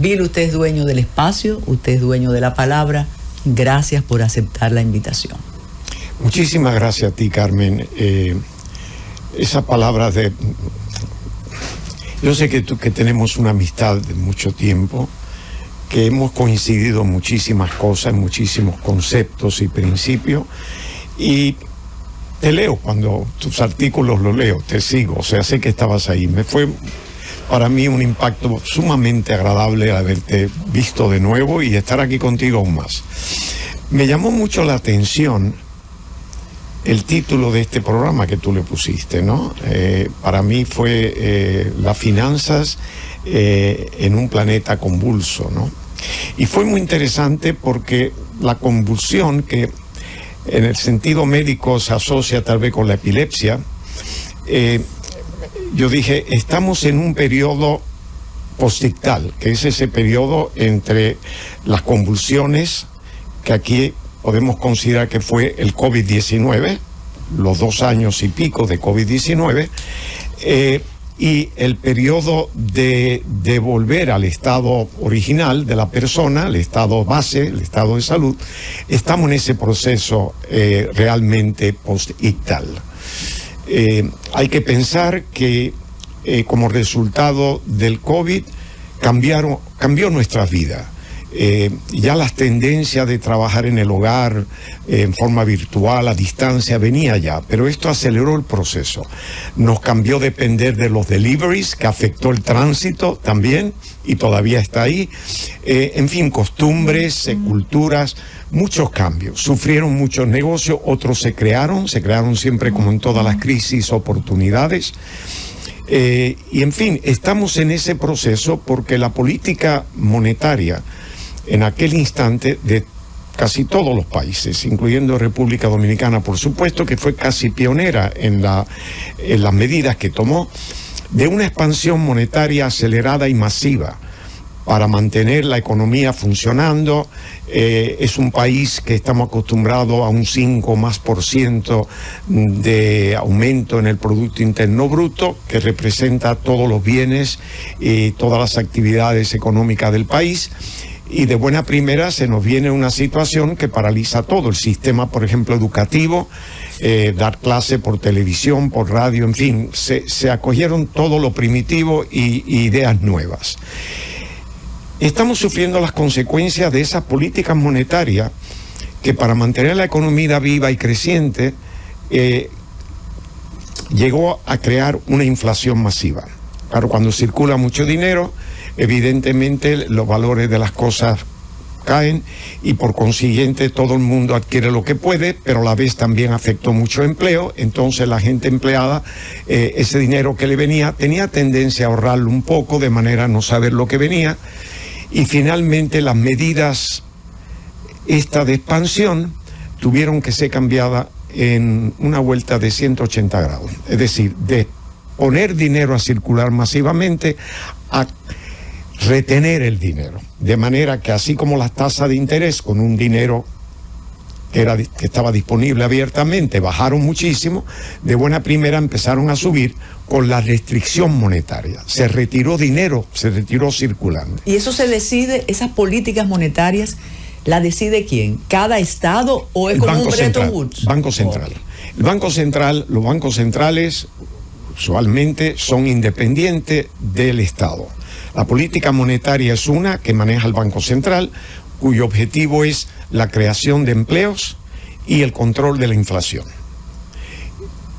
Bill, usted es dueño del espacio, usted es dueño de la palabra. Gracias por aceptar la invitación. Muchísimas gracias a ti, Carmen. Esa palabra de... Yo sé que tenemos una amistad de mucho tiempo, que hemos coincidido en muchísimas cosas, en muchísimos conceptos y principios, y te leo cuando tus artículos los leo, te sigo, o sea, sé que estabas ahí. Me fue para mí un impacto sumamente agradable haberte visto de nuevo y estar aquí contigo aún más. Me llamó mucho la atención el título de este programa que tú le pusiste, ¿no? Para mí fue las finanzas en un planeta convulso, ¿no? Y fue muy interesante porque la convulsión, que en el sentido médico se asocia tal vez con la epilepsia, yo dije, estamos en un periodo postictal, que es ese periodo entre las convulsiones, que aquí podemos considerar que fue el COVID-19, los 2 años y pico de COVID-19, y el periodo de volver al estado original de la persona, el estado base, el estado de salud. Estamos en ese proceso realmente post-ictal. Hay que pensar que como resultado del COVID cambió nuestra vida. Ya las tendencias de trabajar en el hogar en forma virtual, a distancia, venía ya, pero esto aceleró el proceso. Nos cambió depender de los deliveries, que afectó el tránsito también, y todavía está ahí. En fin, costumbres, culturas, muchos cambios. Sufrieron muchos negocios, otros se crearon siempre, como en todas las crisis, oportunidades. Y en fin, estamos en ese proceso porque la política monetaria en aquel instante de casi todos los países, incluyendo República Dominicana, por supuesto, que fue casi pionera en las medidas que tomó, de una expansión monetaria acelerada y masiva para mantener la economía funcionando. Es un país que estamos acostumbrados a un 5% de aumento en el Producto Interno Bruto, que representa todos los bienes y todas las actividades económicas del país. Y de buena primera se nos viene una situación que paraliza todo el sistema, por ejemplo, educativo, dar clase por televisión, por radio, en fin, se acogieron todo lo primitivo y ideas nuevas. Estamos sufriendo las consecuencias de esas políticas monetarias que, para mantener la economía viva y creciente, llegó a crear una inflación masiva. Claro, cuando circula mucho dinero, evidentemente los valores de las cosas caen y por consiguiente todo el mundo adquiere lo que puede, pero a la vez también afectó mucho empleo. Entonces la gente empleada, ese dinero que le venía, tenía tendencia a ahorrarlo un poco de manera a no saber lo que venía. Y finalmente las medidas de expansión tuvieron que ser cambiadas en una vuelta de 180 grados. Es decir, de poner dinero a circular masivamente a retener el dinero. De manera que así como las tasas de interés con un dinero que estaba disponible abiertamente bajaron muchísimo, de buena primera empezaron a subir con la restricción monetaria. Se retiró dinero, se retiró circulando. ¿Y eso se decide, esas políticas monetarias, la decide quién? ¿Cada estado o es como un Bretton Woods? Banco Central. Okay. Los bancos centrales usualmente son independientes del Estado. La política monetaria es una que maneja el Banco Central, cuyo objetivo es la creación de empleos y el control de la inflación.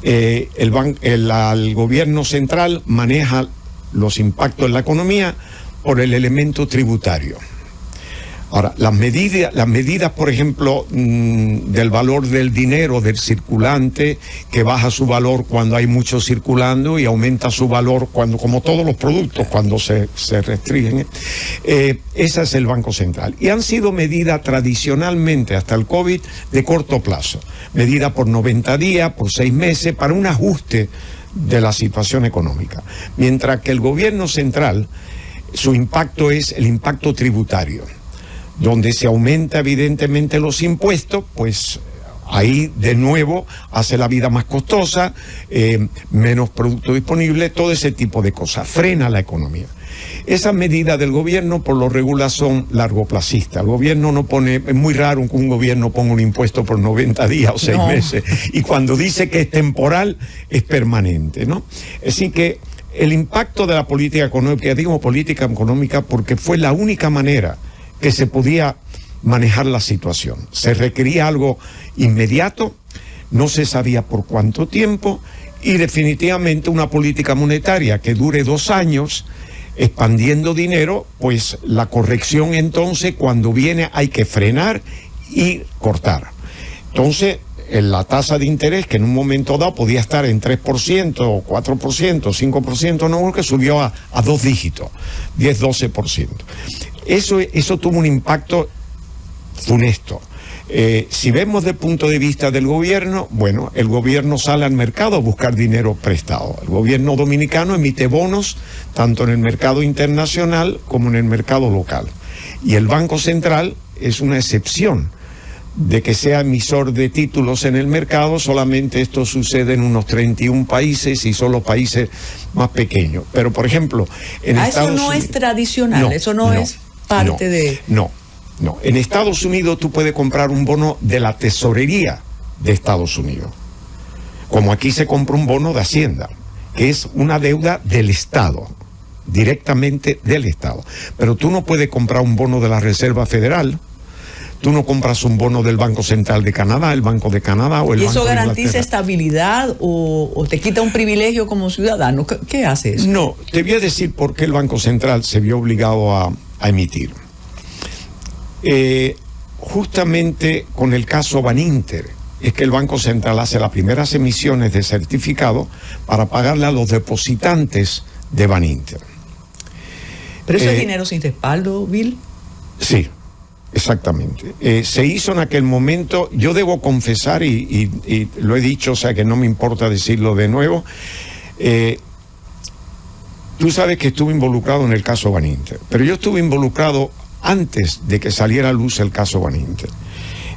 El gobierno central maneja los impactos en la economía por el elemento tributario. Ahora, las medidas, por ejemplo, del valor del dinero, del circulante, que baja su valor cuando hay mucho circulando y aumenta su valor cuando, como todos los productos, cuando se restringen. Ese es el Banco Central. Y han sido medidas tradicionalmente, hasta el COVID, de corto plazo. Medidas por 90 días, por 6 meses, para un ajuste de la situación económica. Mientras que el gobierno central, su impacto es el impacto tributario, donde se aumenta evidentemente los impuestos, pues Ahí de nuevo hace la vida más costosa, menos producto disponible, todo ese tipo de cosas, frena la economía. Esas medidas del gobierno por lo regular son largoplacistas. El gobierno no pone, es muy raro que un gobierno ponga un impuesto por 90 días o 6 meses, y cuando dice que es temporal, es permanente, ¿no? Así que el impacto de la política económica, digo política económica porque fue la única manera que se podía manejar la situación. Se requería algo inmediato, no se sabía por cuánto tiempo, y definitivamente una política monetaria que dure 2 años, expandiendo dinero, pues la corrección entonces cuando viene hay que frenar y cortar. Entonces, la tasa de interés que en un momento dado podía estar en 3%, 4%, 5%, no, que subió a 2 dígitos, 10, 12%. Eso tuvo un impacto funesto. Si vemos desde el punto de vista del gobierno, bueno, el gobierno sale al mercado a buscar dinero prestado. El gobierno dominicano emite bonos tanto en el mercado internacional como en el mercado local. Y el Banco Central es una excepción de que sea emisor de títulos en el mercado. Solamente esto sucede en unos 31 países y son los países más pequeños. Pero, por ejemplo, en Estados Unidos... Eso no es tradicional, eso no es parte de... No, en Estados Unidos tú puedes comprar un bono de la tesorería de Estados Unidos, como aquí se compra un bono de Hacienda, que es una deuda del Estado, directamente del Estado. Pero tú no puedes comprar un bono de la Reserva Federal, tú no compras un bono del Banco Central de Canadá, el Banco de Canadá o el Banco de Inglaterra. ¿Y eso garantiza estabilidad o te quita un privilegio como ciudadano? ¿Qué hace eso? No, te voy a decir por qué el Banco Central se vio obligado a emitir. Justamente con el caso Baninter es que el Banco Central hace las primeras emisiones de certificado para pagarle a los depositantes de Baninter. ¿Pero eso es dinero sin respaldo, Bill? Sí, exactamente. Se hizo en aquel momento, yo debo confesar, y lo he dicho, o sea que no me importa decirlo de nuevo, tú sabes que estuve involucrado en el caso Baninter, pero yo estuve involucrado antes de que saliera a luz el caso Baninter.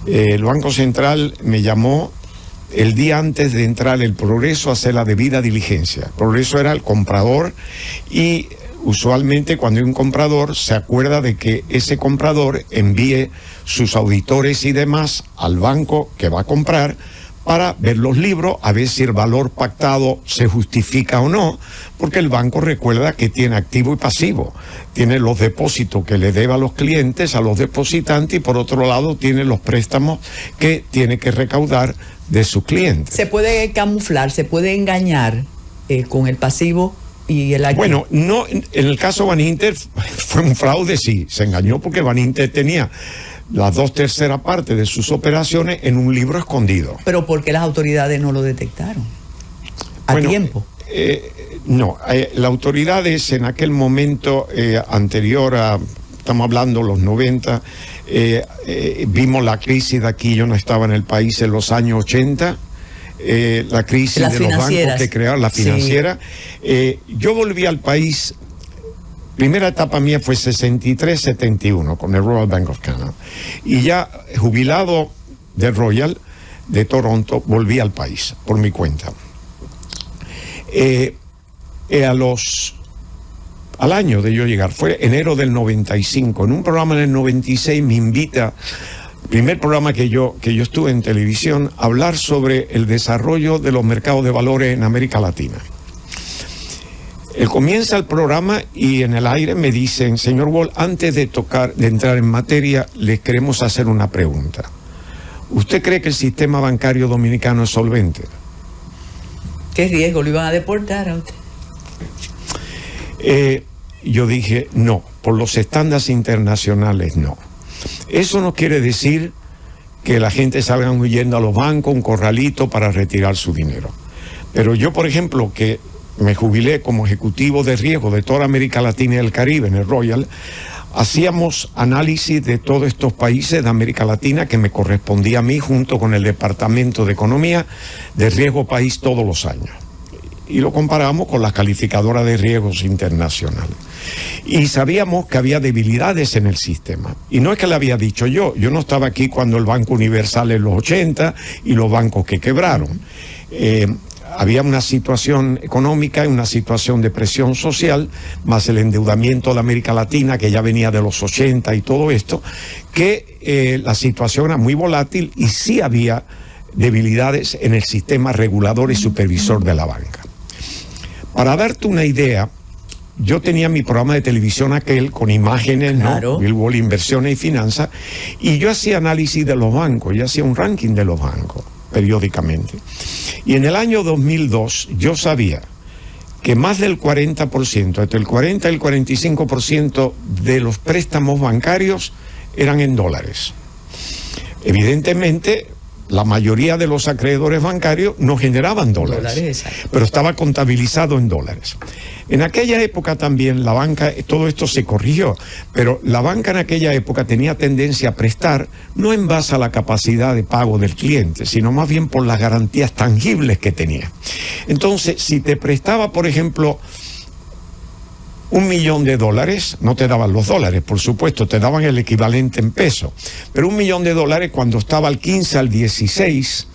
El Banco Central me llamó el día antes de entrar el Progreso a hacer la debida diligencia. El Progreso era el comprador y usualmente cuando hay un comprador se acuerda de que ese comprador envíe sus auditores y demás al banco que va a comprar para ver los libros, a ver si el valor pactado se justifica o no, porque el banco recuerda que tiene activo y pasivo. Tiene los depósitos que le debe a los clientes, a los depositantes, y por otro lado tiene los préstamos que tiene que recaudar de sus clientes. ¿Se puede camuflar, se puede engañar con el pasivo y el activo? Bueno, no, en el caso Baninter fue un fraude, sí, se engañó porque Baninter tenía las 2/3 partes de sus operaciones en un libro escondido. ¿Pero por qué las autoridades no lo detectaron a tiempo? No, las autoridades en aquel momento anterior a, estamos hablando los 90, vimos la crisis de aquí, yo no estaba en el país en los años 80, la crisis de los bancos que crearon, la financiera. Sí. Yo volví al país. Primera etapa mía fue 63-71 con el Royal Bank of Canada. Y ya jubilado del Royal de Toronto, volví al país por mi cuenta. Al año de yo llegar, fue enero del 95, en un programa en el 96 me invita, primer programa que yo estuve en televisión, a hablar sobre el desarrollo de los mercados de valores en América Latina. Él comienza el programa y en el aire me dicen: señor Wall, antes de entrar en materia, les queremos hacer una pregunta. ¿Usted cree que el sistema bancario dominicano es solvente? ¿Qué riesgo? ¿Lo iban a deportar a usted? Yo dije, no, por los estándares internacionales no. Eso no quiere decir que la gente salga huyendo a los bancos, un corralito para retirar su dinero. Pero yo, por ejemplo, que me jubilé como ejecutivo de riesgo de toda América Latina y el Caribe en el Royal, hacíamos análisis de todos estos países de América Latina que me correspondía a mí junto con el Departamento de Economía de Riesgo País todos los años. y lo comparamos con las calificadoras de riesgos internacionales. Y sabíamos que había debilidades en el sistema. Y no es que le había dicho yo no estaba aquí cuando el Banco Universal en los 80 y los bancos que quebraron. Había una situación económica y una situación de presión social, más el endeudamiento de América Latina, que ya venía de los 80 y todo esto, que la situación era muy volátil y sí había debilidades en el sistema regulador y supervisor de la banca. Para darte una idea, yo tenía mi programa de televisión aquel con imágenes, claro, ¿no? Billboard, inversiones y finanzas, y yo hacía análisis de los bancos, yo hacía un ranking de los bancos periódicamente. Y en el año 2002 yo sabía que más del 40%, entre el 40 y el 45% de los préstamos bancarios eran en dólares. Evidentemente, la mayoría de los acreedores bancarios no generaban dólares, pero estaba contabilizado en dólares. En aquella época también la banca, todo esto se corrigió, pero la banca en aquella época tenía tendencia a prestar no en base a la capacidad de pago del cliente, sino más bien por las garantías tangibles que tenía. Entonces, si te prestaba, por ejemplo, $1.000.000, no te daban los dólares, por supuesto, te daban el equivalente en peso, pero $1.000.000 cuando estaba al 15, al 16,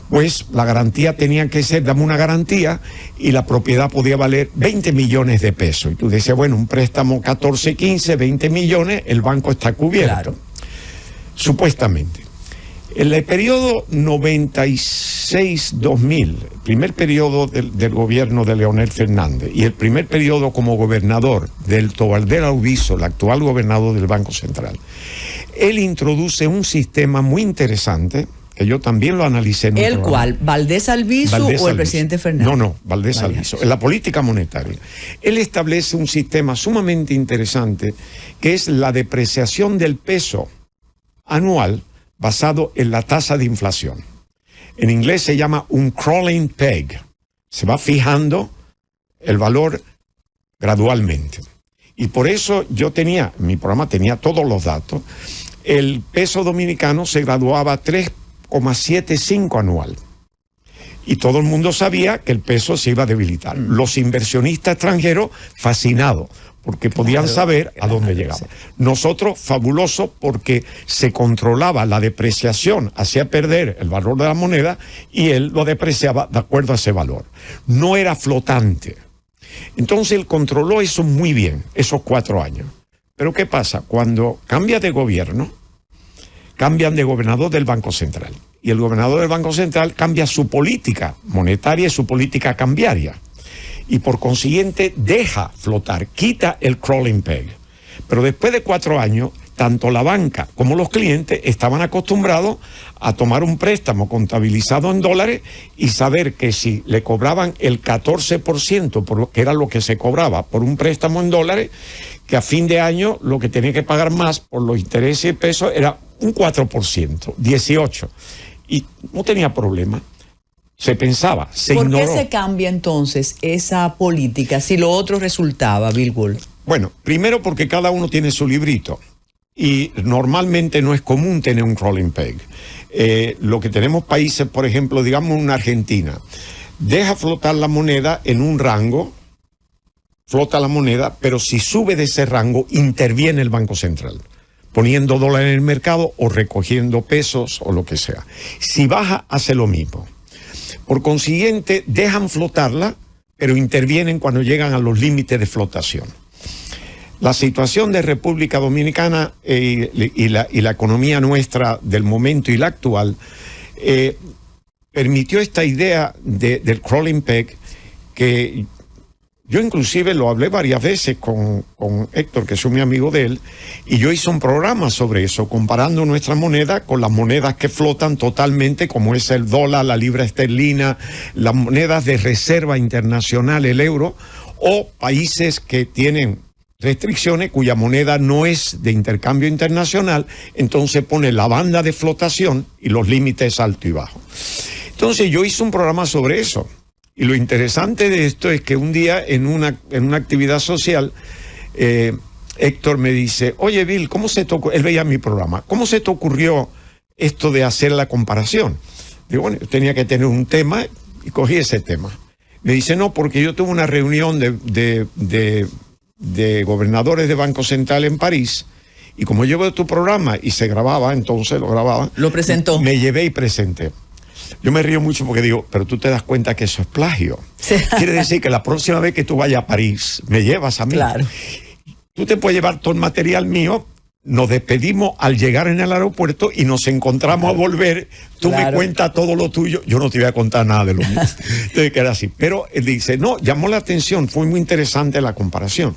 pues la garantía tenía que ser, dame una garantía, y la propiedad podía valer 20 millones de pesos. Y tú decías, bueno, un préstamo 14, 15, 20 millones, el banco está cubierto. Claro. Supuestamente. En el periodo 96-2000, el primer periodo del gobierno de Leonel Fernández y el primer periodo como gobernador del Tobaldel Alviso, el actual gobernador del Banco Central, él introduce un sistema muy interesante, que yo también lo analicé en un ¿El programa. cual? ¿Valdés Alviso o el Alviso. presidente Fernández? No, Valdés Alviso. En la política monetaria. Él establece un sistema sumamente interesante, que es la depreciación del peso anual basado en la tasa de inflación. En inglés se llama un crawling peg. Se va fijando el valor gradualmente. Y por eso yo mi programa tenía todos los datos. El peso dominicano se graduaba 3,75 anual. Y todo el mundo sabía que el peso se iba a debilitar. Los inversionistas extranjeros fascinados, porque podían saber a dónde llegaba. Nosotros, fabuloso, porque se controlaba la depreciación, hacía perder el valor de la moneda y él lo depreciaba de acuerdo a ese valor. No era flotante. Entonces él controló eso muy bien, esos 4 años. Pero ¿qué pasa? Cuando cambia de gobierno, cambian de gobernador del Banco Central. Y el gobernador del Banco Central cambia su política monetaria y su política cambiaria. Y por consiguiente deja flotar, quita el crawling peg. Pero después de 4 años, tanto la banca como los clientes estaban acostumbrados a tomar un préstamo contabilizado en dólares y saber que si le cobraban el 14%, que era lo que se cobraba por un préstamo en dólares, que a fin de año lo que tenía que pagar más por los intereses y pesos era un 4%, 18%. Y no tenía problema. Se pensaba, se ignoró. ¿Por qué se cambia entonces esa política si lo otro resultaba, Bill Gould? Bueno, primero porque cada uno tiene su librito y normalmente no es común tener un crawling peg. Lo que tenemos países, por ejemplo, digamos una Argentina, deja flotar la moneda en un rango, flota la moneda, pero si sube de ese rango interviene el Banco Central, poniendo dólares en el mercado o recogiendo pesos o lo que sea. Si baja, hace lo mismo. Por consiguiente, dejan flotarla, pero intervienen cuando llegan a los límites de flotación. La situación de República Dominicana y la economía nuestra del momento y la actual permitió esta idea del crawling peg, que yo inclusive lo hablé varias veces con Héctor, que soy mi amigo de él, y yo hice un programa sobre eso, comparando nuestra moneda con las monedas que flotan totalmente, como es el dólar, la libra esterlina, las monedas de reserva internacional, el euro, o países que tienen restricciones cuya moneda no es de intercambio internacional, entonces pone la banda de flotación y los límites alto y bajo. Entonces yo hice un programa sobre eso. Y lo interesante de esto es que un día en una actividad social, Héctor me dice, oye Bill, ¿cómo se te ocurrió? Él veía mi programa, ¿cómo se te ocurrió esto de hacer la comparación? Digo, bueno, yo tenía que tener un tema y cogí ese tema. Me dice, no, porque yo tuve una reunión de gobernadores de Banco Central en París, y como yo veo tu programa, y se grababa, entonces lo grababa. Lo presentó. Me llevé y presenté. Yo me río mucho porque digo, pero tú te das cuenta que eso es plagio. Sí. Quiere decir que la próxima vez que tú vayas a París, me llevas a mí. Claro. Tú te puedes llevar todo el material mío, nos despedimos al llegar en el aeropuerto y nos encontramos a volver. Tú me cuentas todo lo tuyo, yo no te voy a contar nada de lo mío. Entonces queda así. Pero él dice, no, llamó la atención, fue muy interesante la comparación.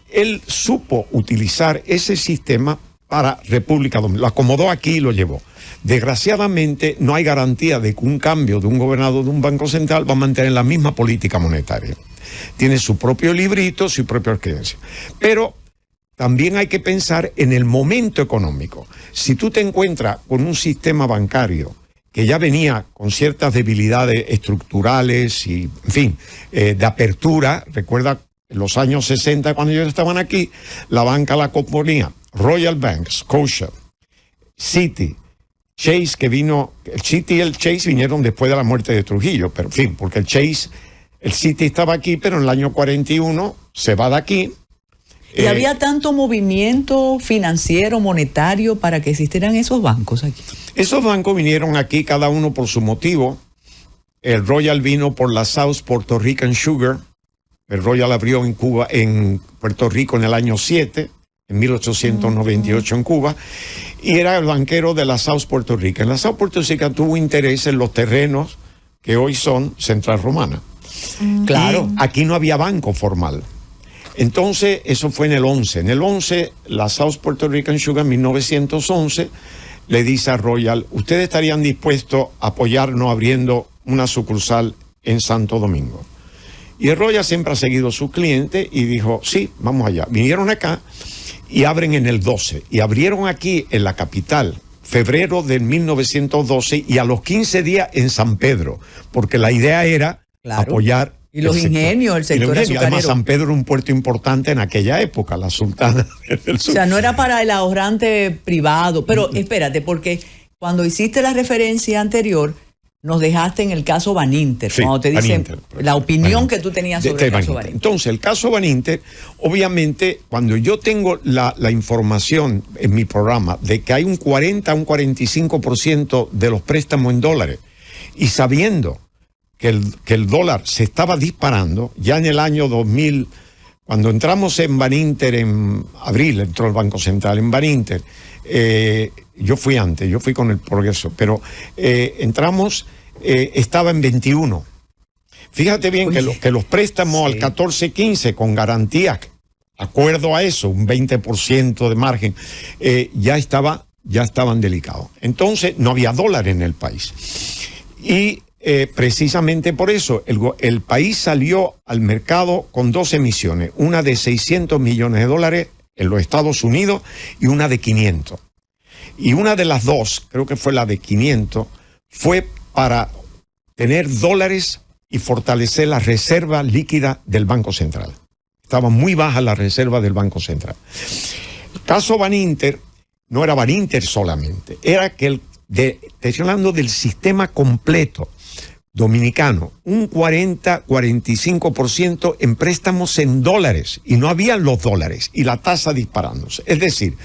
Él supo utilizar ese sistema para República Dominicana, lo acomodó aquí y lo llevó. Desgraciadamente no hay garantía de que un cambio de un gobernador de un banco central va a mantener la misma política monetaria. Tiene su propio librito, su propia creencia. Pero también hay que pensar en el momento económico. Si tú te encuentras con un sistema bancario que ya venía con ciertas debilidades estructurales y, en fin, de apertura, recuerda, en los años 60, cuando ellos estaban aquí, la banca la componía Royal Bank, Scotia, Citi, Chase, que vino, el Citi y el Chase vinieron después de la muerte de Trujillo, pero en fin, porque el Citi estaba aquí, pero en el año 41 se va de aquí. ¿Y había tanto movimiento financiero, monetario, para que existieran esos bancos aquí? Esos bancos vinieron aquí cada uno por su motivo. El Royal vino por la South Puerto Rican Sugar. El Royal abrió en Cuba, en Puerto Rico en el año 7, en 1898 en Cuba, y era el banquero de la South Puerto Rico. En la South Puerto Rico tuvo interés en los terrenos que hoy son Central Romana. Claro. Y aquí no había banco formal. Entonces, eso fue en el 11. En el 11, la South Puerto Rican Sugar, en 1911, le dice a Royal, ¿ustedes estarían dispuestos a apoyarnos abriendo una sucursal en Santo Domingo? Y el Royal siempre ha seguido a su cliente y dijo, sí, vamos allá. Vinieron acá y abren en el 12. Y abrieron aquí en la capital, febrero de 1912, y a los 15 días en San Pedro, porque la idea era apoyar. Y los ingenios, el sector azucarero. Además, San Pedro era un puerto importante en aquella época, la Sultana del Sur. O sea, no era para el ahorrante privado. Pero espérate, porque cuando hiciste la referencia anterior, nos dejaste en el caso Baninter. Sí, cuando te dicen la opinión que tú tenías sobre el caso Baninter. Entonces, el caso Baninter, obviamente, cuando yo tengo la información en mi programa de que hay un 40 a un 45% de los préstamos en dólares, y sabiendo que el dólar se estaba disparando, ya en el año 2000, cuando entramos en Baninter en abril, entró el Banco Central en Baninter, yo fui antes, yo fui con el Progreso, pero entramos, estaba en 21. Fíjate bien que los préstamos al 14-15 con garantías, acuerdo a eso, un 20% de margen, ya estaban delicados. Entonces no había dólar en el país. Y precisamente por eso el país salió al mercado con dos emisiones, una de 600 millones de dólares en los Estados Unidos y una de 500. Y una de las dos, creo que fue la de 500, fue para tener dólares y fortalecer la reserva líquida del Banco Central. Estaba muy baja la reserva del Banco Central. El caso Baninter no era Baninter solamente, era que estoy hablando del sistema completo dominicano, un 40-45% en préstamos en dólares, y no habían los dólares, y la tasa disparándose. Es decir,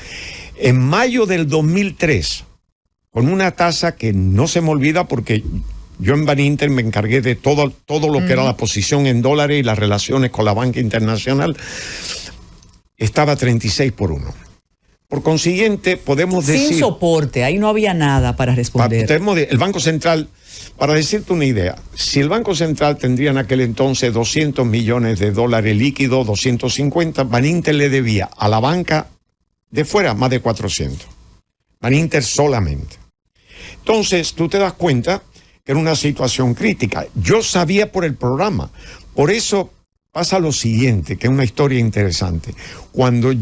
en mayo del 2003, con una tasa que no se me olvida porque yo en Baninter me encargué de todo lo que era la posición en dólares y las relaciones con la banca internacional, estaba 36-1. Por consiguiente, podemos decir... Sin soporte, ahí no había nada para responder. El Banco Central, para decirte una idea, si el Banco Central tendría en aquel entonces 200 millones de dólares líquidos, 250, Baninter le debía a la banca de fuera más de 400. Baninter solamente. Entonces, tú te das cuenta que era una situación crítica. Yo sabía por el programa. Por eso pasa lo siguiente, que es una historia interesante. Cuando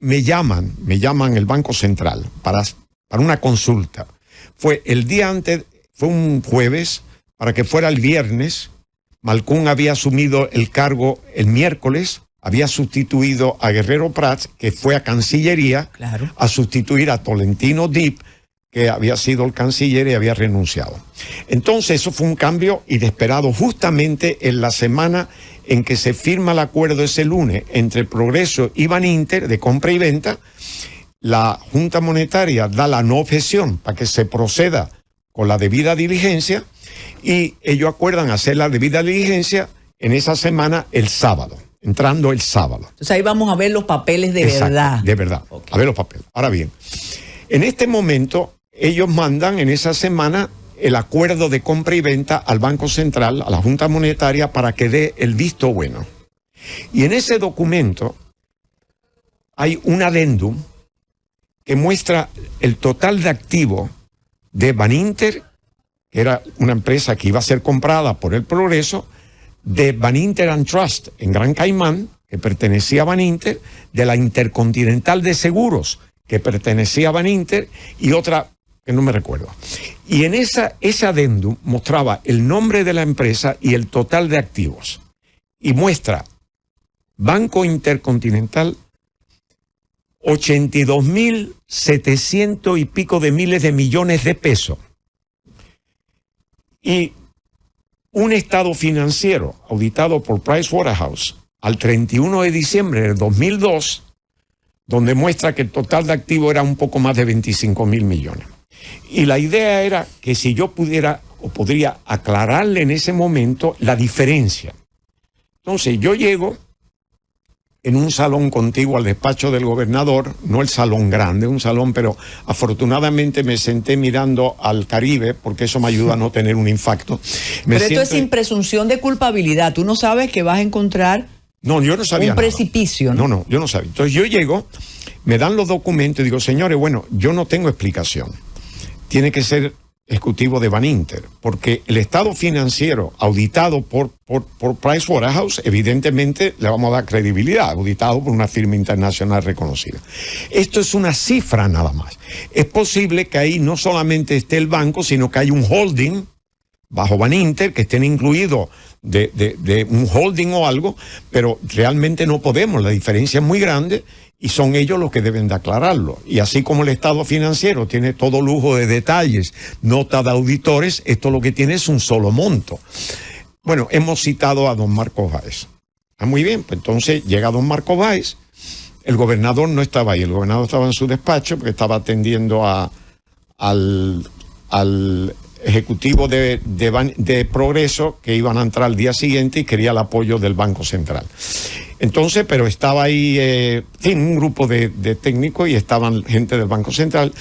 me llaman el Banco Central para una consulta. Fue el día antes, fue un jueves, para que fuera el viernes. Malcún había asumido el cargo el miércoles, había sustituido a Guerrero Prats, que fue a Cancillería, a sustituir a Tolentino Dip, que había sido el canciller y había renunciado. Entonces eso fue un cambio inesperado justamente en la semana en que se firma el acuerdo ese lunes entre Progreso y Baninter de compra y venta. La Junta Monetaria da la no objeción para que se proceda con la debida diligencia y ellos acuerdan hacer la debida diligencia en esa semana el sábado, entrando el sábado. Entonces ahí vamos a ver los papeles de verdad. De verdad, okay. A ver los papeles. Ahora bien, en este momento ellos mandan en esa semana el acuerdo de compra y venta al Banco Central, a la Junta Monetaria, para que dé el visto bueno. Y en ese documento hay un adendum que muestra el total de activos de Baninter, que era una empresa que iba a ser comprada por el Progreso, de Baninter and Trust en Gran Caimán, que pertenecía a Baninter, de la Intercontinental de Seguros, que pertenecía a Baninter, y otra que no me recuerdo. Y en ese adendum mostraba el nombre de la empresa y el total de activos. Y muestra Banco Intercontinental 82.700 y pico de miles de millones de pesos. Y un estado financiero auditado por Pricewaterhouse al 31 de diciembre del 2002, donde muestra que el total de activos era un poco más de 25.000 millones. Y la idea era que si yo pudiera o podría aclararle en ese momento la diferencia. Entonces yo llego en un salón contiguo al despacho del gobernador, no el salón grande, un salón, pero afortunadamente me senté mirando al Caribe, porque eso me ayuda a no tener un infarto. Pero esto es sin presunción de culpabilidad, tú no sabes que vas a encontrar no, yo no sabía un precipicio, ¿no? No, yo no sabía. Entonces yo llego, me dan los documentos y digo, señores, bueno, yo no tengo explicación. Tiene que ser ejecutivo de Baninter, porque el estado financiero auditado por Pricewaterhouse, evidentemente le vamos a dar credibilidad, auditado por una firma internacional reconocida. Esto es una cifra nada más. Es posible que ahí no solamente esté el banco, sino que hay un holding bajo Baninter, que estén incluidos de un holding o algo, pero realmente no podemos, la diferencia es muy grande y son ellos los que deben de aclararlo. Y así como el estado financiero tiene todo lujo de detalles, nota de auditores, esto lo que tiene es un solo monto. Bueno, hemos citado a don Marcos Báez. Muy bien, pues entonces llega don Marcos Báez, el gobernador no estaba ahí, el gobernador estaba en su despacho porque estaba atendiendo al ejecutivo de Progreso que iban a entrar al día siguiente y quería el apoyo del Banco Central. Entonces, pero estaba ahí un grupo de técnicos y estaban gente del Banco Central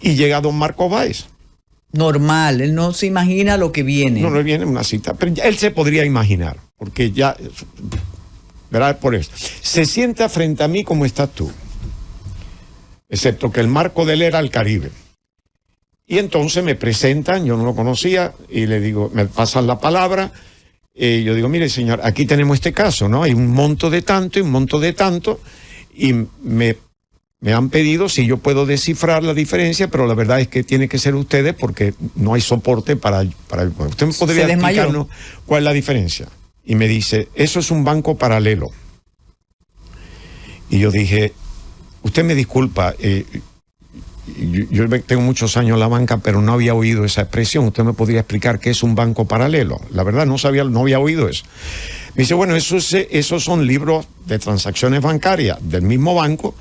y llega don Marcos Báez. Normal, él no se imagina lo que viene. No viene una cita, pero ya él se podría imaginar, porque ya, ¿verdad? Por eso. Se sienta frente a mí como estás tú, excepto que el marco de él era el Caribe. Y entonces me presentan, yo no lo conocía, y le digo, me pasan la palabra, yo digo, mire señor, aquí tenemos este caso, ¿no? Hay un monto de tanto y un monto de tanto, y me han pedido si yo puedo descifrar la diferencia, pero la verdad es que tiene que ser ustedes porque no hay soporte para ¿usted me podría explicarnos cuál es la diferencia? Y me dice, eso es un banco paralelo. Y yo dije, usted me disculpa, yo tengo muchos años en la banca, pero no había oído esa expresión. ¿Usted me podría explicar qué es un banco paralelo? La verdad, no había oído eso. Me dice, bueno, esos son libros de transacciones bancarias del mismo banco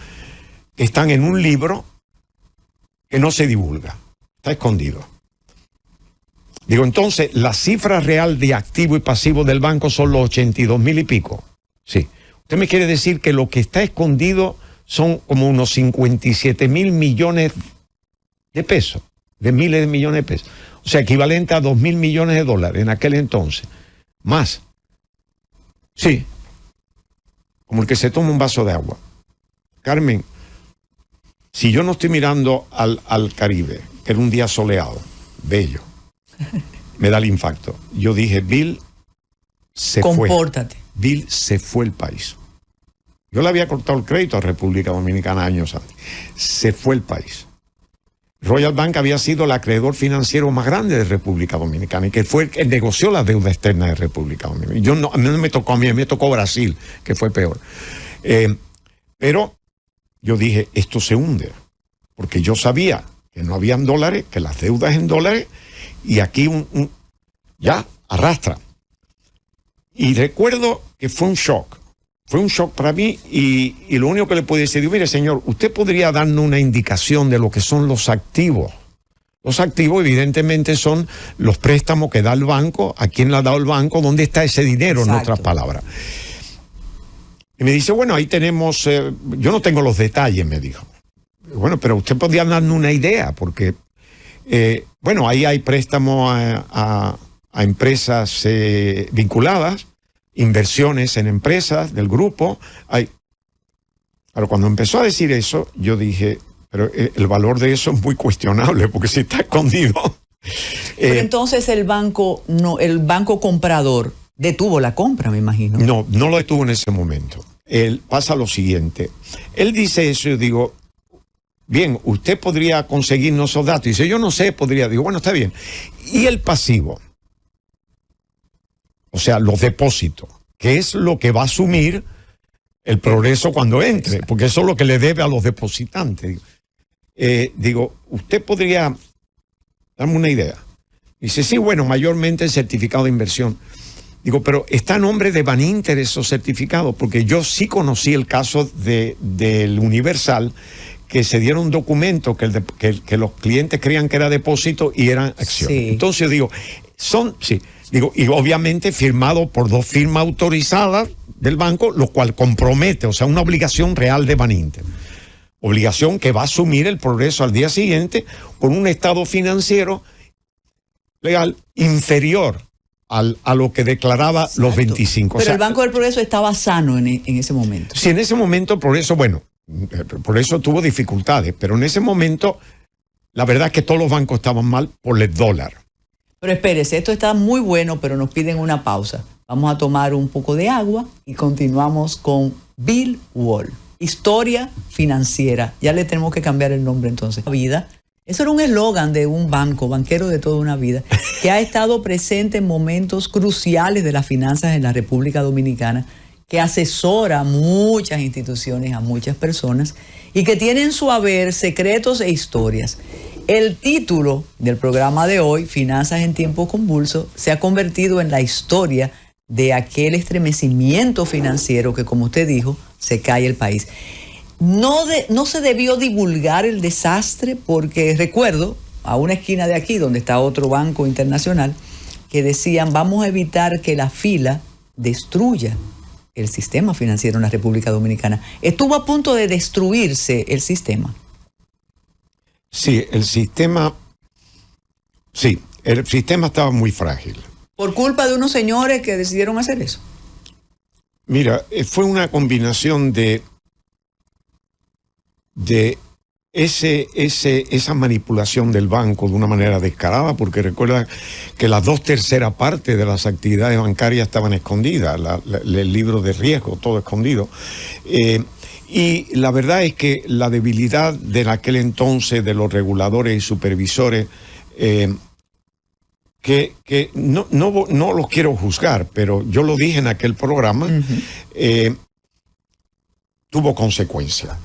que están en un libro que no se divulga. Está escondido. Digo, entonces, la cifra real de activo y pasivo del banco son los 82.000 y pico. Sí. Usted me quiere decir que lo que está escondido son como unos 57.000 millones de pesos, de miles de millones de pesos. O sea, equivalente a 2.000 millones de dólares en aquel entonces. Más. Sí. Como el que se toma un vaso de agua. Carmen, si yo no estoy mirando al Caribe, que era un día soleado, bello, me da el infarto. Yo dije, Bill se fue. Compórtate. Bill se fue el país. Yo le había cortado el crédito a República Dominicana años antes. Se fue el país. Royal Bank había sido el acreedor financiero más grande de República Dominicana y que fue el que negoció la deuda externa de República Dominicana. A mí no me tocó me tocó Brasil, que fue peor. Pero yo dije, esto se hunde, porque yo sabía que no habían dólares, que las deudas en dólares, y aquí ya arrastra. Y recuerdo que fue un shock para mí, y lo único que le puedo decir, mire señor, usted podría darnos una indicación de lo que son los activos. Los activos evidentemente son los préstamos que da el banco, a quién le ha dado el banco, dónde está ese dinero, en otras palabras. Y me dice, bueno, ahí tenemos, yo no tengo los detalles, me dijo. Bueno, pero usted podría darnos una idea, porque, bueno, ahí hay préstamos a empresas vinculadas, inversiones en empresas del grupo. Pero cuando empezó a decir eso, yo dije, pero el valor de eso es muy cuestionable, porque si está escondido. Pero entonces el banco comprador detuvo la compra, me imagino. No lo detuvo en ese momento. Pasa lo siguiente. Él dice eso y yo digo, bien, usted podría conseguirnos esos datos. Y dice, yo no sé, podría. Digo, bueno, está bien. Y el pasivo, o sea, los depósitos, que es lo que va a asumir el progreso cuando entre, porque eso es lo que le debe a los depositantes. Digo, usted podría darme una idea. Dice, sí, bueno, mayormente el certificado de inversión. Digo, pero está a nombre de Baninter esos certificados, porque yo sí conocí el caso del Universal, que se dieron documentos que los clientes creían que era depósito y eran acciones. Sí. Entonces yo digo, digo, y obviamente firmado por 2 firmas autorizadas del banco, lo cual compromete, o sea, una obligación real de Baninter. Obligación que va a asumir el progreso al día siguiente con un estado financiero legal inferior a lo que declaraba. Exacto. Los 25. Pero o sea, el Banco del Progreso estaba sano en ese momento. Sí, en ese momento el Progreso, bueno, por eso tuvo dificultades, pero en ese momento la verdad es que todos los bancos estaban mal por el dólar. Pero espérese, esto está muy bueno, pero nos piden una pausa. Vamos a tomar un poco de agua y continuamos con Bill Wall. Historia financiera. Ya le tenemos que cambiar el nombre entonces. Vida. Eso era un eslogan de un banquero de toda una vida, que ha estado presente en momentos cruciales de las finanzas en la República Dominicana, que asesora a muchas instituciones, a muchas personas, y que tiene en su haber secretos e historias. El título del programa de hoy, Finanzas en tiempos convulsos, se ha convertido en la historia de aquel estremecimiento financiero que, como usted dijo, se cae el país. No se debió divulgar el desastre porque recuerdo a una esquina de aquí, donde está otro banco internacional, que decían, vamos a evitar que la fila destruya el sistema financiero en la República Dominicana. Estuvo a punto de destruirse el sistema. Sí, el sistema estaba muy frágil. ¿Por culpa de unos señores que decidieron hacer eso? Mira, fue una combinación de esa manipulación del banco de una manera descarada, porque recuerda que las 2/3 partes de las actividades bancarias estaban escondidas, el libro de riesgo, todo escondido. Y la verdad es que la debilidad de aquel entonces de los reguladores y supervisores, que no los quiero juzgar, pero yo lo dije en aquel programa, tuvo consecuencias.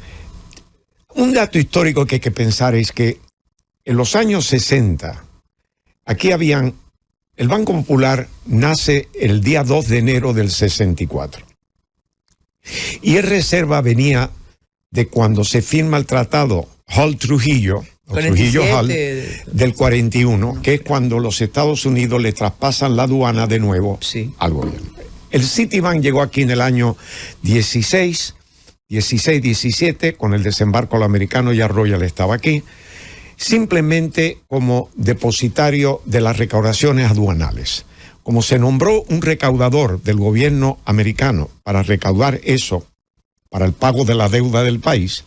Un dato histórico que hay que pensar es que en los años 60, aquí el Banco Popular nace el día 2 de enero del 64. Y el Reserva venía de cuando se firma el tratado Hull-Trujillo, Trujillo-Hull, del 41, que es cuando los Estados Unidos le traspasan la aduana de nuevo al gobierno. El Citibank llegó aquí en el año 16-17, con el desembarco americano, ya Royal estaba aquí, simplemente como depositario de las recaudaciones aduanales. Como se nombró un recaudador del gobierno americano para recaudar eso, para el pago de la deuda del país,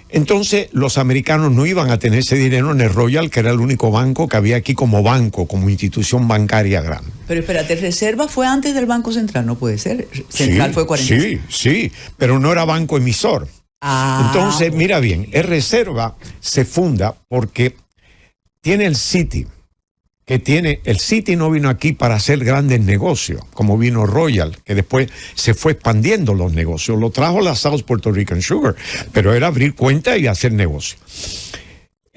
entonces los americanos no iban a tener ese dinero en el Royal, que era el único banco que había aquí como banco, como institución bancaria grande. Pero espérate, Reserva fue antes del Banco Central, ¿no puede ser? Central fue 45. Sí, pero no era banco emisor. Entonces, mira bien, el Reserva se funda porque tiene el Citi, el Citi no vino aquí para hacer grandes negocios, como vino Royal, que después se fue expandiendo los negocios. Lo trajo la South Puerto Rican Sugar, pero era abrir cuenta y hacer negocios.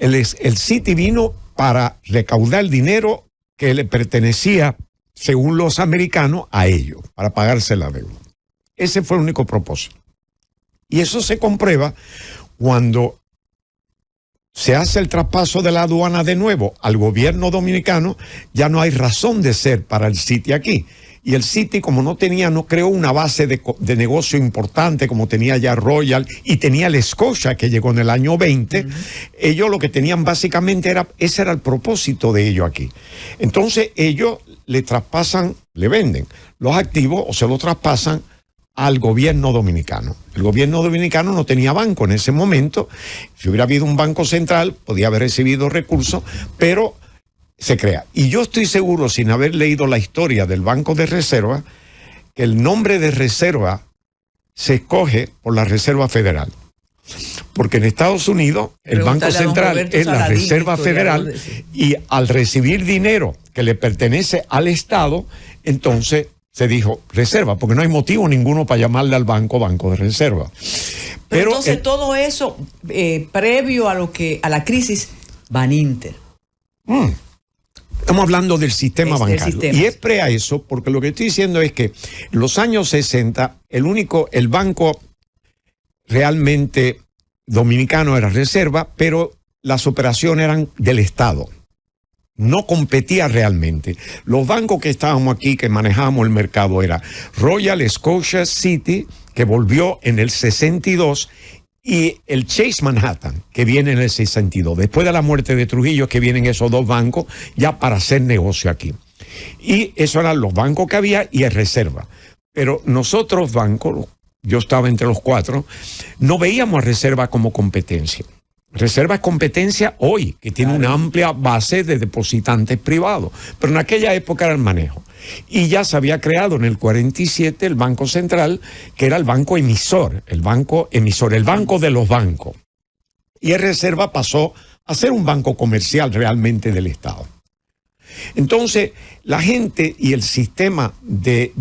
El Citi vino para recaudar dinero que le pertenecía, según los americanos, a ellos, para pagarse la deuda. Ese fue el único propósito. Y eso se comprueba cuando se hace el traspaso de la aduana de nuevo al gobierno dominicano. Ya no hay razón de ser para el Citi aquí. Y el Citi, como no creó una base de negocio importante como tenía ya Royal y tenía el Scotia que llegó en el año 20, ellos lo que tenían básicamente ese era el propósito de ellos aquí. Entonces ellos le venden los activos o se los traspasan al gobierno dominicano. El gobierno dominicano no tenía banco en ese momento. Si hubiera habido un banco central, podía haber recibido recursos, pero se crea. Y yo estoy seguro, sin haber leído la historia del Banco de Reserva, que el nombre de Reserva se escoge por la Reserva Federal. Porque en Estados Unidos el Banco Central es la Reserva Federal y al recibir dinero que le pertenece al Estado, entonces se dijo Reserva, porque no hay motivo ninguno para llamarle al banco de Reserva. Pero entonces todo eso, previo a la crisis, Baninter. Estamos hablando del sistema bancario. Y es a eso, porque lo que estoy diciendo es que en los años 60, el banco realmente dominicano era Reserva, pero las operaciones eran del Estado. No competía realmente. Los bancos que estábamos aquí, que manejábamos el mercado, era Royal, Scotia, Citi, que volvió en el 62, y el Chase Manhattan, que viene en el 62. Después de la muerte de Trujillo, que vienen esos dos bancos ya para hacer negocio aquí. Y esos eran los bancos que había y el Reserva. Pero nosotros bancos, yo estaba entre los cuatro, no veíamos a Reserva como competencia. Reserva es competencia hoy, que tiene una amplia base de depositantes privados, pero en aquella época era el manejo. Y ya se había creado en el 47 el Banco Central, que era el banco emisor, el banco de los bancos. Y el Reserva pasó a ser un banco comercial realmente del Estado. Entonces, la gente y el sistema de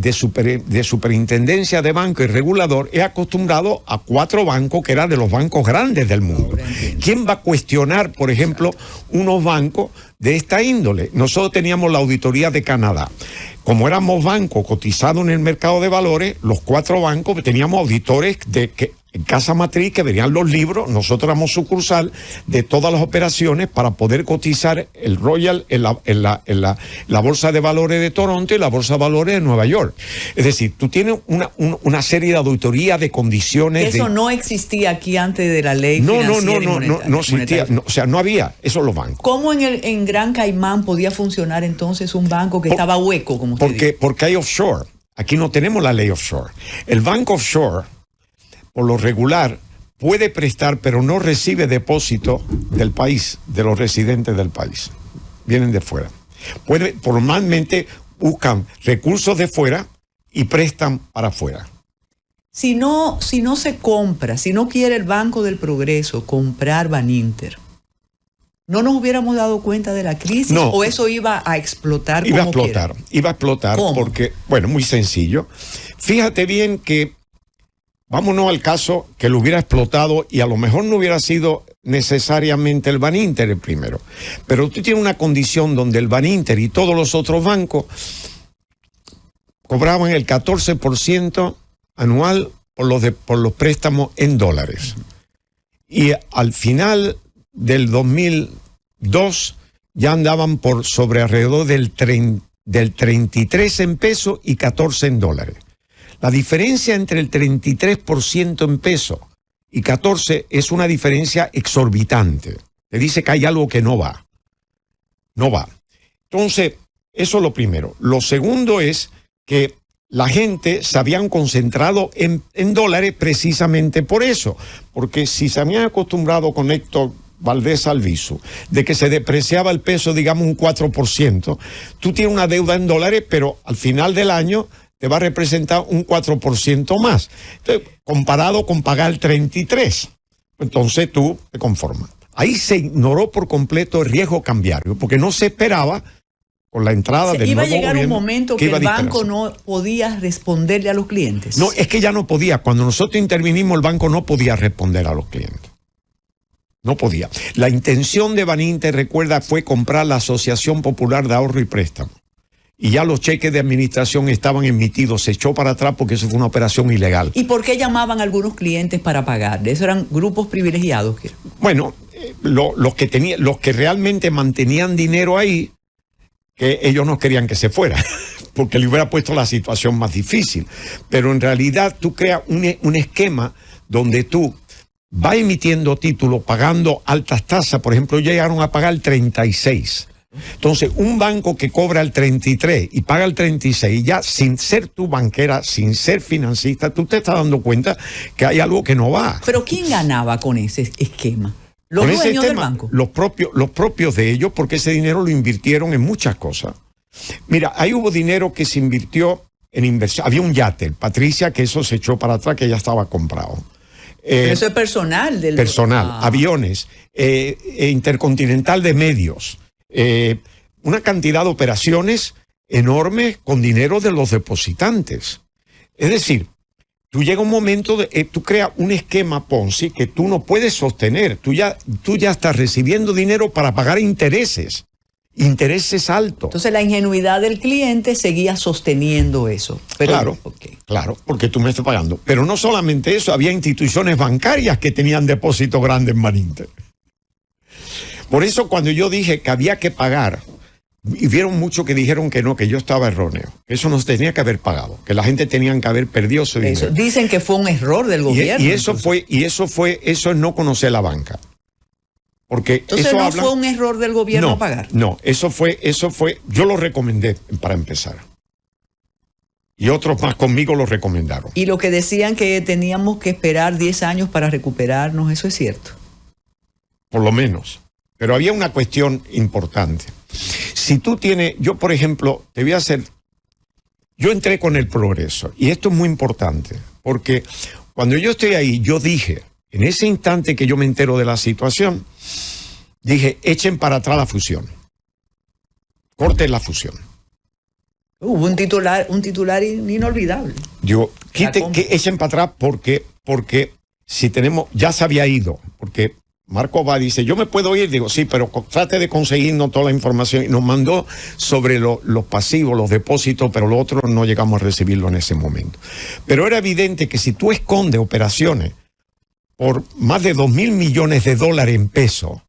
superintendencia de banco y regulador es acostumbrado a 4 bancos que eran de los bancos grandes del mundo. ¿Quién va a cuestionar, por ejemplo, unos bancos de esta índole? Nosotros teníamos la auditoría de Canadá. Como éramos banco cotizado en el mercado de valores, los 4 bancos teníamos auditores en casa matriz que venían los libros. Nosotros éramos sucursal de todas las operaciones para poder cotizar el Royal en la Bolsa de Valores de Toronto y la Bolsa de Valores de Nueva York. Es decir, tú tienes una serie de auditoría de condiciones. Eso no existía aquí antes de la ley no existía. O sea, no había. Eso los bancos. ¿Cómo en Gran Caimán podía funcionar entonces un banco que estaba hueco, como usted dice? Porque hay offshore. Aquí no tenemos la ley offshore. El banco offshore, por lo regular, puede prestar, pero no recibe depósito del país, de los residentes del país. Vienen de fuera. Normalmente buscan recursos de fuera y prestan para afuera. Si no se compra, si no quiere el Banco del Progreso comprar Baninter, ¿no nos hubiéramos dado cuenta de la crisis? No, ¿O eso iba a explotar? Iba a explotar. ¿Cómo? Porque, bueno, muy sencillo. Fíjate bien que vámonos al caso que lo hubiera explotado y a lo mejor no hubiera sido necesariamente el Baninter el primero. Pero tú tienes una condición donde el Baninter y todos los otros bancos cobraban el 14% anual por los préstamos en dólares. Y al final del 2002 ya andaban por sobre alrededor del 33 en pesos y 14 en dólares. La diferencia entre el 33% en pesos y 14 es una diferencia exorbitante. Te dice que hay algo que no va. No va. Entonces, eso es lo primero. Lo segundo es que la gente se habían concentrado en dólares precisamente por eso. Porque si se habían acostumbrado con Héctor Valdés Albizu de que se depreciaba el peso, digamos, un 4%, tú tienes una deuda en dólares, pero al final del año te va a representar un 4% más. Entonces, comparado con pagar 33, entonces tú te conformas. Ahí se ignoró por completo el riesgo cambiario, porque no se esperaba con la entrada del nuevo gobierno. ¿Iba a llegar un momento que el banco no podía responderle a los clientes? No, es que ya no podía. Cuando nosotros intervinimos, el banco no podía responder a los clientes. No podía. La intención de Baninter, recuerda, fue comprar la Asociación Popular de Ahorro y Préstamo. Y ya los cheques de administración estaban emitidos. Se echó para atrás porque eso fue una operación ilegal. ¿Y por qué llamaban a algunos clientes para pagar? ¿Eso eran grupos privilegiados? Bueno, los que realmente mantenían dinero ahí, que ellos no querían que se fuera, porque le hubiera puesto la situación más difícil. Pero en realidad tú creas un esquema donde tú vas emitiendo títulos pagando altas tasas. Por ejemplo, llegaron a pagar el 36. Entonces, un banco que cobra el 33 y paga el 36, ya sin ser tu banquera, sin ser financista, tú te estás dando cuenta que hay algo que no va. ¿Pero quién ganaba con ese esquema? ¿Los dueños del banco? Los propios de ellos, porque ese dinero lo invirtieron en muchas cosas. Mira, ahí hubo dinero que se invirtió en inversión. Había un yate, Patricia, que eso se echó para atrás, que ya estaba comprado. Pero eso es personal. Aviones, Intercontinental de Medios, una cantidad de operaciones enormes con dinero de los depositantes. Es decir, tú llega un momento, tú creas un esquema Ponzi que tú no puedes sostener. Tú ya estás recibiendo dinero para pagar intereses altos. Entonces la ingenuidad del cliente seguía sosteniendo eso. Pero, claro, porque tú me estás pagando. Pero no solamente eso, había instituciones bancarias que tenían depósitos grandes en Baninter. Por eso cuando yo dije que había que pagar, y vieron muchos que dijeron que no, que yo estaba erróneo, que eso no se tenía que haber pagado, que la gente tenía que haber perdido su dinero. Dicen que fue un error del gobierno. Eso es no conocer la banca. Porque entonces eso no fue un error del gobierno pagar. No, eso fue, yo lo recomendé para empezar. Y otros más conmigo lo recomendaron. Y lo que decían que teníamos que esperar 10 años para recuperarnos, ¿eso es cierto? Por lo menos. Pero había una cuestión importante. Si tú tienes, yo por ejemplo, yo entré con el Progreso, y esto es muy importante, porque cuando yo estoy ahí, yo dije, en ese instante que yo me entero de la situación, dije, echen para atrás la fusión. Corten la fusión. Hubo un titular inolvidable. Digo, que echen para atrás porque si tenemos, ya se había ido, porque Marco va, dice, yo me puedo ir, digo, sí, pero trate de conseguirnos toda la información. Y nos mandó sobre los pasivos, los depósitos, pero lo otro no llegamos a recibirlo en ese momento. Pero era evidente que si tú escondes operaciones por más de 2.000 millones de dólares en pesos,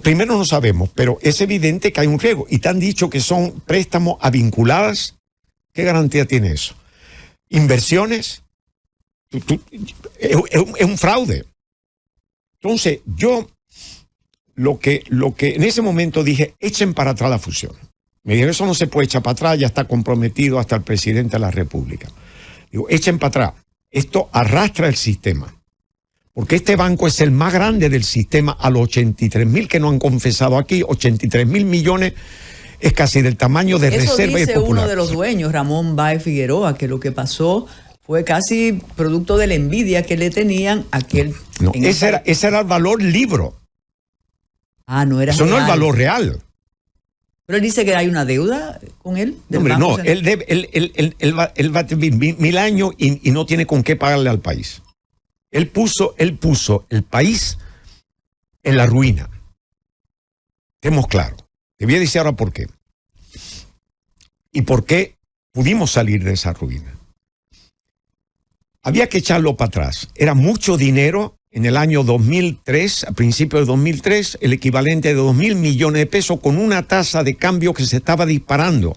primero no sabemos, pero es evidente que hay un riesgo. Y te han dicho que son préstamos a vinculadas. ¿Qué garantía tiene eso? Inversiones. Es un fraude. Entonces, yo lo que en ese momento dije, echen para atrás la fusión. Me dijeron, eso no se puede echar para atrás, ya está comprometido hasta el presidente de la República. Digo, echen para atrás. Esto arrastra el sistema. Porque este banco es el más grande del sistema a los 83.000 que no han confesado aquí. 83.000 millones es casi del tamaño de Reserva y Popular. Eso dice uno de los dueños, Ramón Báez Figueroa, que lo que pasó fue casi producto de la envidia que le tenían a aquel. No, ese era el valor libro. No era. Eso real. No es el valor real. Pero él dice que hay una deuda con él. Hombre, no, él va a vivir 1.000 años y no tiene con qué pagarle al país. Él puso el país en la ruina. Estemos claros. Te voy a decir ahora por qué. Y por qué pudimos salir de esa ruina. Había que echarlo para atrás. Era mucho dinero. En el año 2003, a principios de 2003, el equivalente de 2.000 millones de pesos con una tasa de cambio que se estaba disparando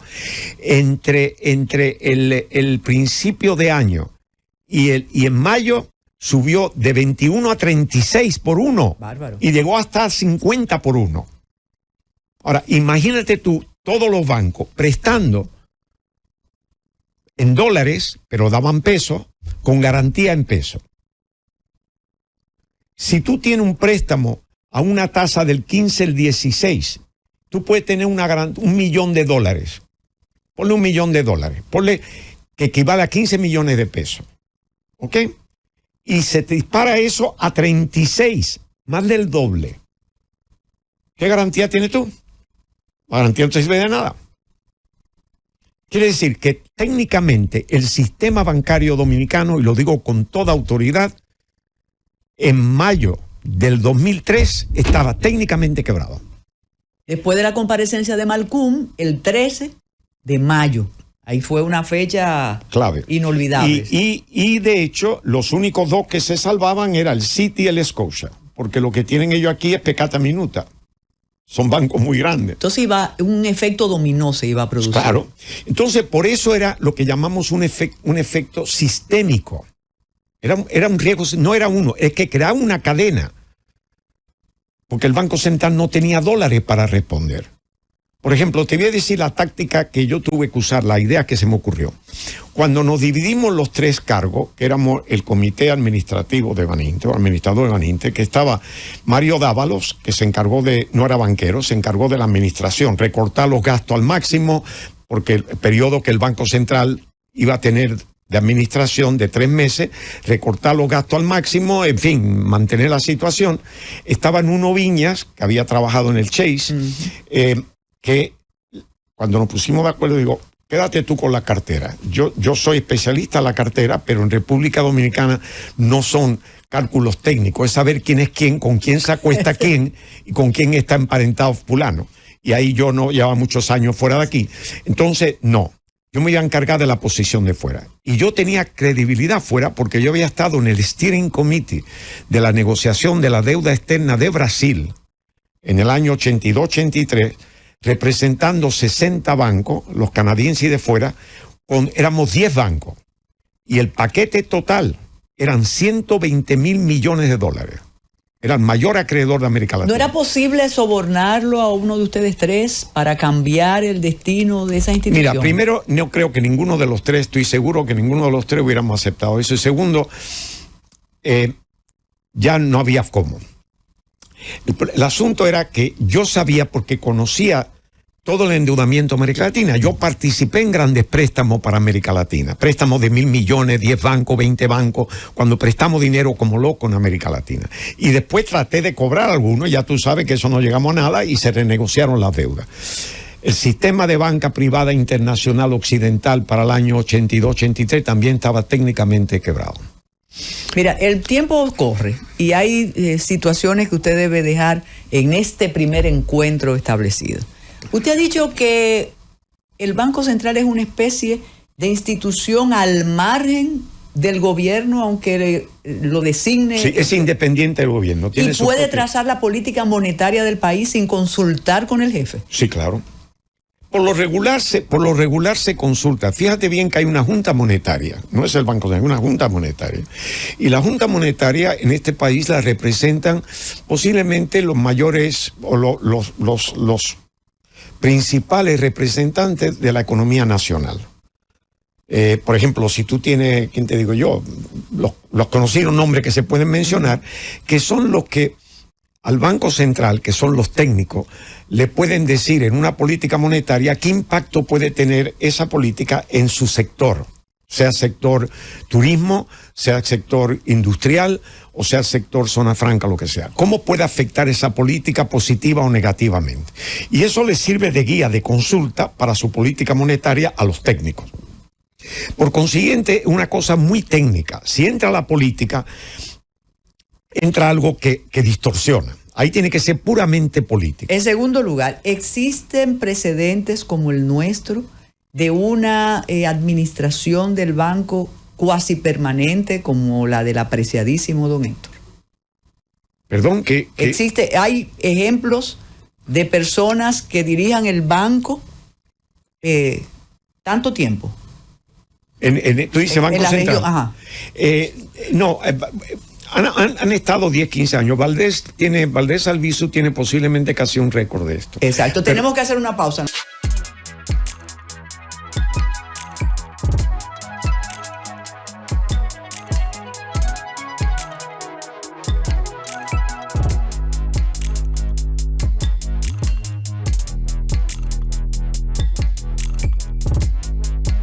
entre el principio de año y en mayo subió de 21 a 36 por 1. Bárbaro. Y llegó hasta 50 por 1. Ahora, imagínate tú, todos los bancos prestando en dólares, pero daban pesos, con garantía en pesos. Si tú tienes un préstamo a una tasa del 15 al 16, tú puedes tener $1 millón. Ponle $1 millón. Ponle que equivale a 15 millones de pesos. ¿Ok? Y se te dispara eso a 36, más del doble. ¿Qué garantía tienes tú? La garantía no te sirve de nada. Quiere decir que técnicamente el sistema bancario dominicano, y lo digo con toda autoridad, en mayo del 2003 estaba técnicamente quebrado. Después de la comparecencia de Malcolm, el 13 de mayo. Ahí fue una fecha clave, inolvidable. Y de hecho, los únicos dos que se salvaban era el Citi y el Scotia, porque lo que tienen ellos aquí es peccata minuta. Son bancos muy grandes. Entonces un efecto dominó se iba a producir. Claro. Entonces, por eso era lo que llamamos un efecto sistémico. Era un riesgo, no era uno, es que creaba una cadena. Porque el Banco Central no tenía dólares para responder. Por ejemplo, te voy a decir la táctica que yo tuve que usar, la idea que se me ocurrió. Cuando nos dividimos los tres cargos, que éramos el comité administrativo de Baninte, o administrador de Baninte, que estaba Mario Dávalos, que se encargó no era banquero, se encargó de la administración, recortar los gastos al máximo, porque el periodo que el Banco Central iba a tener de administración de 3 meses, recortar los gastos al máximo, en fin, mantener la situación. Estaba Nuno Viñas, que había trabajado en el Chase, que cuando nos pusimos de acuerdo, digo, quédate tú con la cartera. Yo soy especialista en la cartera, pero en República Dominicana no son cálculos técnicos, es saber quién es quién, con quién se acuesta quién y con quién está emparentado fulano. Y ahí yo no llevaba muchos años fuera de aquí. Entonces, no. Yo me iba a encargar de la posición de fuera. Y yo tenía credibilidad fuera porque yo había estado en el Steering Committee de la negociación de la deuda externa de Brasil en el año 82-83, representando 60 bancos, los canadienses y de fuera, éramos 10 bancos. Y el paquete total eran 120,000 millones de dólares. Era el mayor acreedor de América Latina. ¿No era posible sobornarlo a uno de ustedes tres para cambiar el destino de esa institución? Mira, primero, no creo que ninguno de los tres, estoy seguro que ninguno de los tres hubiéramos aceptado eso. Y segundo, ya no había cómo. El asunto era que yo sabía, porque conocía todo el endeudamiento de América Latina. Yo participé en grandes préstamos para América Latina. Préstamos de 1.000 millones, 10 bancos, 20 bancos, cuando prestamos dinero como loco en América Latina. Y después traté de cobrar algunos, ya tú sabes que eso no llegamos a nada y se renegociaron las deudas. El sistema de banca privada internacional occidental para el año 82-83 también estaba técnicamente quebrado. Mira, el tiempo corre y hay situaciones que usted debe dejar en este primer encuentro establecido. Usted ha dicho que el Banco Central es una especie de institución al margen del gobierno, aunque lo designe. Sí, es independiente del gobierno. ¿Y puede trazar la política monetaria del país sin consultar con el jefe? Sí, claro. Por lo regular se consulta. Fíjate bien que hay una junta monetaria, no es el Banco Central, es una junta monetaria. Y la junta monetaria en este país la representan posiblemente los mayores o los principales representantes de la economía nacional. Por ejemplo, si tú tienes, ¿quién te digo yo? Los conocidos nombres que se pueden mencionar, que son los que al Banco Central, que son los técnicos, le pueden decir en una política monetaria qué impacto puede tener esa política en su sector, sea sector turismo, sea sector industrial o sea sector zona franca, lo que sea. ¿Cómo puede afectar esa política positiva o negativamente? Y eso les sirve de guía, de consulta para su política monetaria a los técnicos. Por consiguiente, una cosa muy técnica. Si entra la política, entra algo que distorsiona. Ahí tiene que ser puramente político. En segundo lugar, ¿existen precedentes como el nuestro de una administración del banco cuasi permanente como la del apreciadísimo don Héctor? Perdón, hay ejemplos de personas que dirijan el banco tanto tiempo. Tú dices Banco Central. Región, ajá. No, han estado 10, 15 años. Valdés Albizu tiene posiblemente casi un récord de esto. Exacto, tenemos que hacer una pausa.